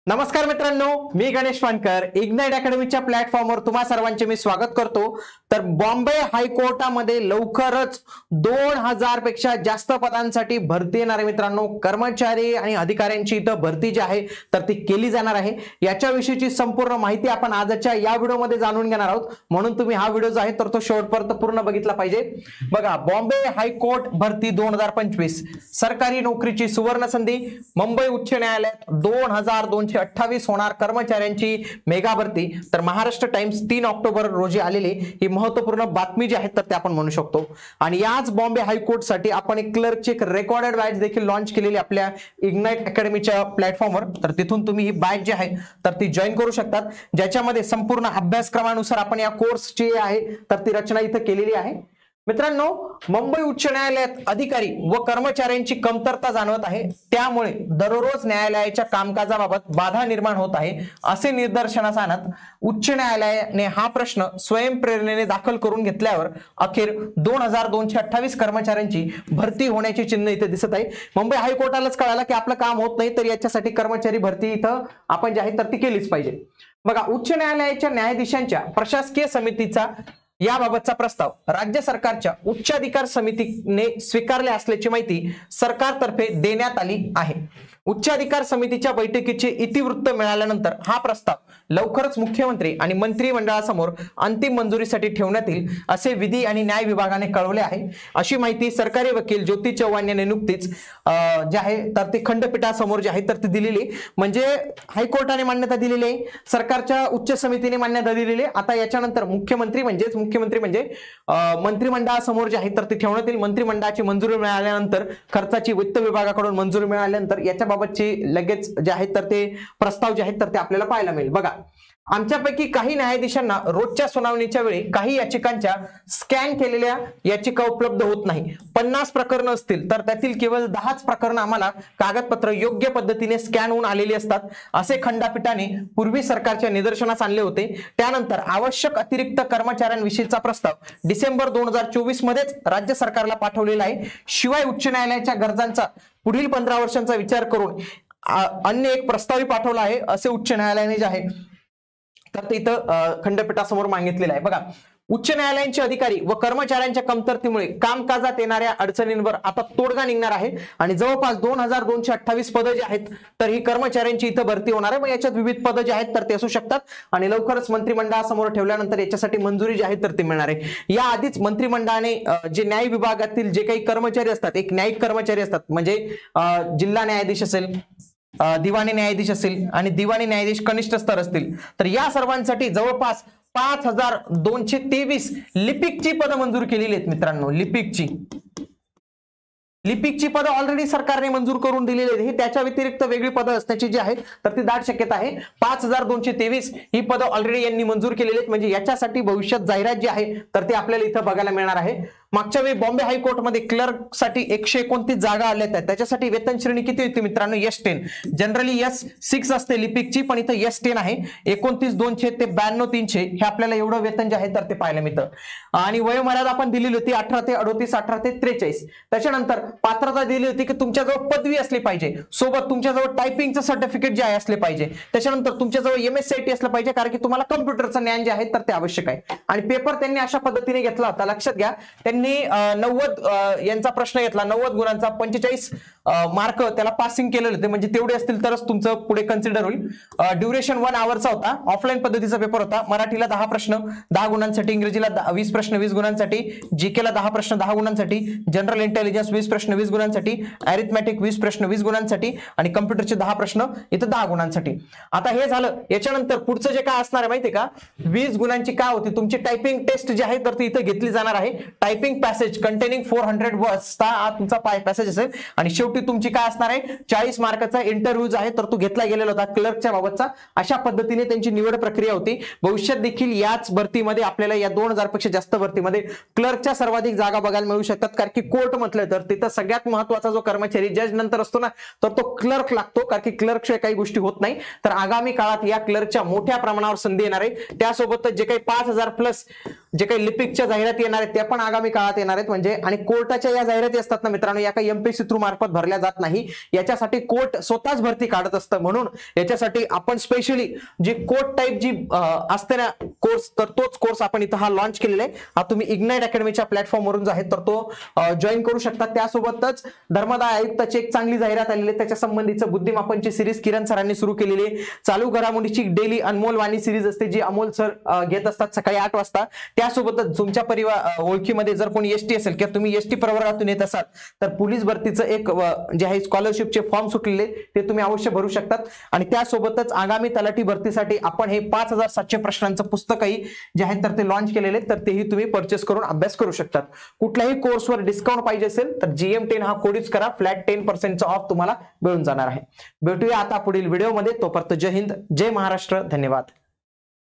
नमस्कार मित्रांनो, मी गणेश वानकर इग्नाइट अकॅडमीच्या प्लॅटफॉर्मवर तुम्हा सर्वांचे मी स्वागत करतो। तर बॉम्बे हायकोर्टामध्ये लवकरच 2000 पेक्षा जास्त पदांसाठी भरती येणार आहे मित्रांनो। कर्मचारी आणि अधिकाऱ्यांची इथं भरती जी आहे तर ती केली जाणार आहे। याच्याविषयीची संपूर्ण माहिती आपण आजच्या या व्हिडिओमध्ये जाणून घेणार आहोत, म्हणून तुम्ही हा व्हिडिओ जो आहे तर तो शेवटपर्यंत पूर्ण बघितला पाहिजे। बघा, बॉम्बे हायकोर्ट भरती 2025 सरकारी नोकरीची सुवर्ण संधी। मुंबई उच्च न्यायालयात 2228 होणार कर्मचाऱ्यांची मेगा भरती। तर महाराष्ट्र टाइम्स 3 ऑक्टोबर रोजी आलेली ही महत्त्वपूर्ण बातमी जी आहे तर ते आपण म्हणू शकतो। आणि याच बॉम्बे हायकोर्ट साठी आपण एक क्लर्कची एक रेकॉर्डेड बॅच देखील लॉन्च केलेली आपल्या इग्नाइट अकॅडमीच्या प्लॅटफॉर्मवर। तर तिथून तुम्ही ही बॅच जी आहे तर ती जॉइन करू शकतात, ज्याच्यामध्ये संपूर्ण अभ्यासक्रमानुसार आपण या कोर्सची आहे तर ती रचना इथे केलेली आहे। मित्रांनो, मुंबई उच्च न्यायालयात अधिकारी व कर्मचाऱ्यांची कमतरता जाणवत आहे, त्यामुळे दररोज न्यायालयाच्या कामकाजाबाबत बाधा निर्माण होत आहे असे निदर्शनास आणत उच्च न्यायालयाने हा प्रश्न स्वयंप्रेरणेने दाखल करून घेतल्यावर अखेर 2228 कर्मचाऱ्यांची भरती होण्याची चिन्ह इथे दिसत आहे। मुंबई हायकोर्टालाच कळालं की आपलं काम होत नाही, तर याच्यासाठी कर्मचारी भरती इथं आपण जी आहे तर ती केलीच पाहिजे। बघा, उच्च न्यायालयाच्या न्यायाधीशांच्या प्रशासकीय समितीचा याबाबतचा प्रस्ताव राज्य सरकारच्या उच्चाधिकार समितीने स्वीकारले असल्याची माहिती सरकारतर्फे देण्यात आली आहे। उच्चाधिकार समितीच्या बैठकीचे इतिवृत्त मिळाल्यानंतर हा प्रस्ताव लवकरच मुख्यमंत्री आणि मंत्रिमंडळासमोर अंतिम मंजुरीसाठी ठेवण्यात येईल असे विधी आणि न्याय विभागाने कळवले आहे। अशी माहिती सरकारी वकील ज्योती चव्हाण यांनी नुकतीच जे आहे तर ते खंडपीठासमोर जे आहे तर ती दिलेली, म्हणजे हायकोर्टाने मान्यता दिलेली आहे, सरकारच्या उच्च समितीने मान्यता दिलेली आहे। आता याच्यानंतर मुख्यमंत्री म्हणजे मंत्रिमंडळासमोर जे आहे तर ते ठेवण्यात येईल। मंत्रिमंडळाची मंजुरी मिळाल्यानंतर, खर्चाची वित्त विभागाकडून मंजुरी मिळाल्यानंतर याच्याबाबतची लगेच जे आहे तर ते प्रस्ताव जे आहेत तर ते आपल्याला पाहायला मिळेल। बघा, आमच्यापैकी काही न्यायाधीशांना रोजच्या सुनावणीच्या वेळी काही याचिकांच्या स्कॅन केलेल्या याचिका उपलब्ध होत नाही। 50 प्रकरणं असतील तर त्यातील केवळ 10च प्रकरणं आम्हाला कागदपत्र योग्य पद्धतीने स्कॅन होऊन आलेली असतात असे खंडपीठाने पूर्वी सरकारच्या निदर्शनास आणले होते। त्यानंतर आवश्यक अतिरिक्त कर्मचाऱ्यांविषयीचा प्रस्ताव डिसेंबर 2024 मध्येच राज्य सरकारला पाठवलेला आहे। शिवाय उच्च न्यायालयाच्या गरजांचा पुढील 15 वर्षांचा विचार करून अन्य एक प्रस्तावही पाठवला आहे असे उच्च न्यायालयाने जे आहे तर ते इथं खंडपीठासमोर मागितलेलं आहे। बघा, उच्च न्यायालयांचे अधिकारी व कर्मचाऱ्यांच्या कमतरतेमुळे कामकाजात येणाऱ्या अडचणींवर आता तोडगा निघणार आहे आणि जवळपास 2228 पदं जी आहेत तर ही कर्मचाऱ्यांची इथं भरती होणार आहे। मग याच्यात विविध पदं जी आहेत तर ते असू शकतात आणि लवकरच मंत्रिमंडळासमोर ठेवल्यानंतर याच्यासाठी मंजुरी जी आहे तर ती मिळणार आहे। या आधीच मंत्रिमंडळाने जे न्याय विभागातील जे काही कर्मचारी असतात, एक न्यायिक कर्मचारी असतात, म्हणजे जिल्हा न्यायाधीश असेल, दिवाणी न्यायाधीश असेल आणि दिवाणी न्यायाधीश कनिष्ठ स्तर असतील, तर या सर्वांसाठी जवळपास 5223 लिपिकची पदं मंजूर केलेली आहेत मित्रांनो। लिपिकची पदं ऑलरेडी सरकारने मंजूर करून दिलेली आहेत। त्याच्या व्यतिरिक्त वेगळी पदं असण्याची जी आहे तर ती दाट शक्यता आहे। 5223 ही पदं ऑलरेडी यांनी मंजूर केलेली आहेत, म्हणजे याच्यासाठी भविष्यात जाहिरात जी आहे तर ती आपल्याला इथं बघायला मिळणार आहे। मागच्या वेळी बॉम्बे हायकोर्टमध्ये क्लर्क साठी 129 जागा आल्या आहेत, त्याच्यासाठी वेतन श्रेणी किती होती मित्रांनो? S10। जनरली S6 असते लिपिकची, पण इथं S10 आहे। 29,200 ते 92,300 हे आपल्याला एवढं वेतन जे आहे तर ते पाहायला मिळतं। आणि वयोमर्यादा आपण दिलेली होती 18 ते 38, 18 ते 43। त्याच्यानंतर पात्रता दिली होती की तुमच्याजवळ पदवी असली पाहिजे, सोबत तुमच्याजवळ टायपिंगचं सर्टिफिकेट जे आहे असले पाहिजे। त्याच्यानंतर तुमच्याजवळ MSCIT असलं पाहिजे, कारण की तुम्हाला कम्प्युटरचं ज्ञान जे आहे तर ते आवश्यक आहे। आणि पेपर त्यांनी अशा पद्धतीने घेतला होता, लक्षात घ्या, त्यांनी 90 यांचा प्रश्न घेतला, 90 गुणांचा 45 मार्क त्याला पासिंग केलेले होते, म्हणजे तेवढे असतील तरच तुमचं पुढे कन्सिडर होईल। ड्युरेशन 1 आवरचा होता, ऑफलाईन पद्धतीचा पेपर होता। मराठीला 10 प्रश्न 10 गुणांसाठी, इंग्रजीला 20 प्रश्न 20 गुणांसाठी, जीकेला 10 प्रश्न 10 गुणांसाठी, जनरल इंटेलिजन्स 20 प्रश्न 20 गुणांसाठी, अरिथमॅटिक 20 प्रश्न 20 गुणांसाठी आणि कम्प्युटरचे 10 प्रश्न इथं 10 गुणांसाठी। आता हे झालं, याच्यानंतर पुढचं जे काय असणार आहे माहिती का? 20 गुणांची काय होती तुमची टायपिंग टेस्ट जी आहे तर ती इथं घेतली जाणार आहे। टायपिंग पॅसेज कंटेनिंग 400 वर्ड्स हा तुमचा पॅसेज असेल आणि शेवटी तुमची काय असणार आहे 40 मार्काचा इंटरव्ह्यू आहे तर तो घेतला गेलेला होता क्लर्कच्या बाबतचा। अशा पद्धतीने त्यांची निवड प्रक्रिया होती। भविष्यात देखील याच भरतीमध्ये आपल्याला या 2000 पेक्षा जास्त भरतीमध्ये क्लर्कच्या सर्वाधिक जागा बघायला मिळू शकतात, कारण की कोर्ट म्हटलं तर तिथं सगळ्यात महत्त्वाचा जो कर्मचारी जज नंतर असतो ना तर तो क्लर्क लागतो, कारण की क्लर्क शिवाय काही गोष्टी होत नाही। तर आगामी काळात या क्लर्कच्या मोठ्या प्रमाणावर संधी येणार आहे। त्यासोबतच जे काही 5000 प्लस जे काही लिपिकच्या जाहिराती येणार आहेत त्या पण आगामी काळात येणार आहेत. म्हणजे आणि कोर्टाच्या या जाहिराती असतात ना मित्रांनो, या काही एमपीएससी थ्रू मार्फत भरल्या जात नाही, याच्यासाठी कोर्ट स्वतःच भरती काढत असतं. म्हणून याच्यासाठी आपण स्पेशली जी कोर्ट टाईप जी असते ना कोर्स, तर तोच कोर्स आपण इथं हा लॉन्च केलेला आहे. हा तुम्ही इग्नाइट अकॅडमीच्या प्लॅटफॉर्मवरून जो आहे तर तो जॉईन करू शकता. त्यासोबतच धर्मादाय आयुक्ताची एक चांगली जाहिरात आलेली आहे, त्याच्या संबंधीचं बुद्धिमापनची सिरीज किरण सरांनी सुरू केलेली आहे. चालू घडामोडीची डेली अनमोल वाणी सिरीज असते जी अमोल सर घेत असतात सकाळी 8 वाजता. त्यासोबतच तुमच्या परिवार ओळखीमध्ये जर कोणी एसटी असेल किंवा तुम्ही एसटी प्रवर्गातून येत असाल तर पोलीस भरतीचं एक जे आहे स्कॉलरशिपचे फॉर्म सुटलेले ते तुम्ही अवश्य भरू शकतात. आणि त्यासोबतच आगामी तलाठी भरतीसाठी आपण हे 5700 प्रश्नांचं पुस्तकही जे आहे तर ते लॉन्च केलेले, तर तेही तुम्ही परचेस करून अभ्यास करू शकतात. कुठल्याही कोर्सवर डिस्काउंट पाहिजे असेल तर GM10 हा कोड यूज करा, फ्लॅट 10% ऑफ तुम्हाला मिळून जाणार आहे. भेटूया आता पुढील व्हिडिओमध्ये. तोपर्यंत जय हिंद, जय महाराष्ट्र, धन्यवाद.